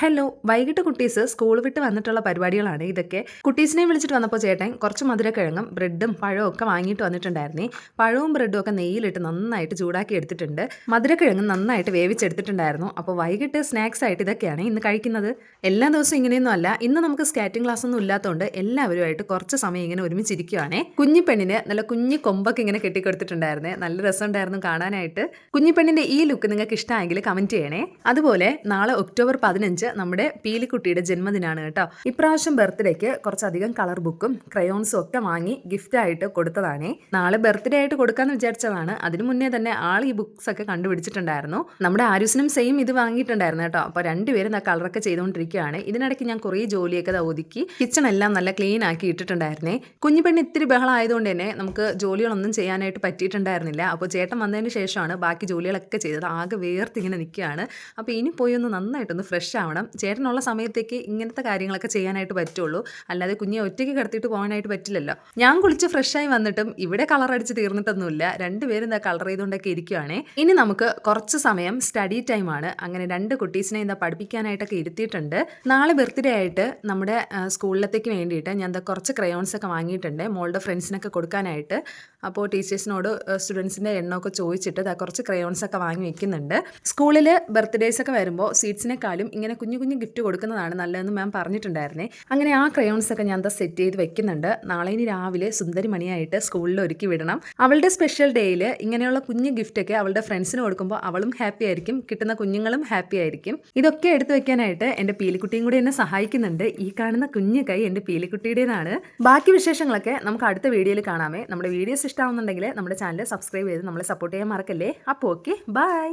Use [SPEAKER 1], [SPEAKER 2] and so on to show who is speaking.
[SPEAKER 1] Hello വൈകിട്ട് കുട്ടീസ് school വിട്ട് വന്നിട്ടുള്ള പരിപാടികളാണ് ഇതൊക്കെ. കുട്ടീസിനെ വിളിച്ചിട്ട് വന്നപ്പോൾ ചേട്ടൻ കുറച്ച് മധുരക്കിഴങ്ങും ബ്രെഡും പഴവും ഒക്കെ വാങ്ങിയിട്ട് വന്നിട്ടുണ്ടായിരുന്നേ. പഴവും ബ്രെഡും ഒക്കെ നെയ്യിലിട്ട് നന്നായിട്ട് ചൂടാക്കി എടുത്തിട്ടുണ്ട്. മധുരക്കിഴങ്ങും നന്നായിട്ട് വേവിച്ചെടുത്തിട്ടുണ്ടായിരുന്നു. അപ്പോൾ വൈകിട്ട് സ്നാക്സ് ആയിട്ട് ഇതൊക്കെയാണ് ഇന്ന് കഴിക്കുന്നത്. എല്ലാ ദിവസവും ഇങ്ങനെയൊന്നും അല്ല. ഇന്ന് നമുക്ക് സ്കാറ്റിംഗ് ക്ലാസ് ഒന്നും ഇല്ലാത്തതുകൊണ്ട് എല്ലാവരുമായിട്ട് കുറച്ച് സമയം ഇങ്ങനെ ഒരുമിച്ചിരിക്കുകയാണേ. കുഞ്ഞിപ്പെണ്ണിന് നല്ല കുഞ്ഞി കൊമ്പൊക്കെ ഇങ്ങനെ കെട്ടിക്കൊടുത്തിട്ടുണ്ടായിരുന്നേ. നല്ല രസമുണ്ടായിരുന്നു കാണാനായിട്ട്. കുഞ്ഞിപ്പെണ്ണിന്റെ ഈ ലുക്ക് നിങ്ങൾക്ക് ഇഷ്ടമായെങ്കിൽ കമന്റ് ചെയ്യണേ. അതുപോലെ നാളെ ഒക്ടോബർ 15 നമ്മുടെ പീലിക്കുട്ടിയുടെ ജന്മദിനാണ് കേട്ടോ. ഇപ്രാവശ്യം ബർത്ത്ഡേക്ക് കുറച്ചധികം കളർ ബുക്കും ക്രയോൺസും ഒക്കെ വാങ്ങി ഗിഫ്റ്റ് ആയിട്ട് കൊടുത്തതാണേ. നാളെ ബർത്ത്ഡേ ആയിട്ട് കൊടുക്കാന്ന് വിചാരിച്ചതാണ്. അതിനു മുന്നേ തന്നെ ആൾ ഈ ബുക്സ് ഒക്കെ കണ്ടുപിടിച്ചിട്ടുണ്ടായിരുന്നു. നമ്മുടെ ആരുസിനും സെയിം ഇത് വാങ്ങിയിട്ടുണ്ടായിരുന്നു കേട്ടോ. അപ്പോൾ രണ്ടുപേരും കളറൊക്കെ ചെയ്തുകൊണ്ടിരിക്കുകയാണ്. ഇതിനിടയ്ക്ക് ഞാൻ കുറേ ജോലിയൊക്കെ ഒതുക്കി കിച്ചൺ എല്ലാം നല്ല ക്ലീൻ ആക്കി ഇട്ടിട്ടുണ്ടായിരുന്നേ. കുഞ്ഞു പെണ്ണ് ഇത്തിരി ബഹളം ആയതുകൊണ്ട് തന്നെ നമുക്ക് ജോലികളൊന്നും ചെയ്യാനായിട്ട് പറ്റിയിട്ടുണ്ടായിരുന്നില്ല. അപ്പോൾ ചേട്ടൻ വന്നതിന് ശേഷമാണ് ബാക്കി ജോലികളൊക്കെ ചെയ്തത്. ആകെ വേർത്തിങ്ങനെ നിൽക്കുകയാണ്. അപ്പോൾ ഇനി പോയി ഒന്ന് നന്നായിട്ടൊന്ന് ഫ്രഷ് ആവണം. ചേട്ടനുള്ള സമയത്തേക്ക് ഇങ്ങനത്തെ കാര്യങ്ങളൊക്കെ ചെയ്യാനായിട്ട് പറ്റുള്ളൂ. അല്ലാതെ കുഞ്ഞെ ഒറ്റയ്ക്ക് കിടത്തിയിട്ട് പോകാനായിട്ട് പറ്റില്ലല്ലോ. ഞാൻ കുളിച്ച് ഫ്രഷായി വന്നിട്ടും ഇവിടെ കളർ അടിച്ച് തീർന്നിട്ടൊന്നുമില്ല. രണ്ടുപേരും കളർ ചെയ്തുകൊണ്ടൊക്കെ ഇരിക്കുകയാണേ. ഇനി നമുക്ക് കുറച്ച് സമയം സ്റ്റഡി ടൈമാണ്. അങ്ങനെ രണ്ട് കുട്ടീസിനെ പഠിപ്പിക്കാനായിട്ടൊക്കെ ഇരുത്തിയിട്ടുണ്ട്. നാളെ ബർത്ത്ഡേ ആയിട്ട് നമ്മുടെ സ്കൂളിലത്തേക്ക് വേണ്ടിയിട്ട് ഞാൻ കുറച്ച് ക്രയോൺസ് ഒക്കെ വാങ്ങിയിട്ടുണ്ട് മോളുടെ ഫ്രണ്ട്സിനൊക്കെ കൊടുക്കാനായിട്ട്. അപ്പോൾ ടീച്ചേഴ്സിനോട് സ്റ്റുഡൻസിൻ്റെ എണ്ണമൊക്കെ ചോദിച്ചിട്ട് കുറച്ച് ക്രയോൺസ് ഒക്കെ വാങ്ങി വെക്കുന്നുണ്ട്. സ്കൂളിൽ ബർത്ത്ഡേസ് ഒക്കെ വരുമ്പോൾ സ്വീറ്റ്സിനെക്കാളും ഇങ്ങനെ കുഞ്ഞു കുഞ്ഞു ഗിഫ്റ്റ് കൊടുക്കുന്നതാണ് നല്ലതെന്ന് മാം പറഞ്ഞിട്ടുണ്ടായിരുന്നേ. അങ്ങനെ ആ ക്രയോൺസ് ഒക്കെ ഞാൻ സെറ്റ് ചെയ്ത് വെക്കുന്നുണ്ട്. നാളെ ഇനി രാവിലെ സുന്ദരി മണിയായിട്ട് സ്കൂളിൽ ഒരുക്കി വിടണം. അവളുടെ സ്പെഷ്യൽ ഡേയിൽ ഇങ്ങനെയുള്ള കുഞ്ഞു ഗിഫ്റ്റൊക്കെ അവളുടെ ഫ്രണ്ട്സിന് കൊടുക്കുമ്പോൾ അവളും ഹാപ്പി ആയിരിക്കും, കിട്ടുന്ന കുഞ്ഞുങ്ങളും ഹാപ്പി ആയിരിക്കും. ഇതൊക്കെ എടുത്തു വെക്കാനായിട്ട് എൻ്റെ പീലിക്കുട്ടിയും കൂടി എന്നെ സഹായിക്കുന്നുണ്ട്. ഈ കാണുന്ന കുഞ്ഞു കൈ എൻ്റെ പീലിക്കുട്ടിയുടേതാണ്. ബാക്കി വിശേഷങ്ങളൊക്കെ നമുക്ക് അടുത്ത വീഡിയോയിൽ കാണാമേ. നമ്മുടെ വീഡിയോസ് ഇഷ്ടമാവുന്നുണ്ടെങ്കിൽ നമ്മുടെ ചാനൽ സബ്സ്ക്രൈബ് ചെയ്ത് നമ്മളെ സപ്പോർട്ട് ചെയ്യാൻ മറക്കല്ലേ. അപ്പോൾ ഓക്കെ, ബൈ.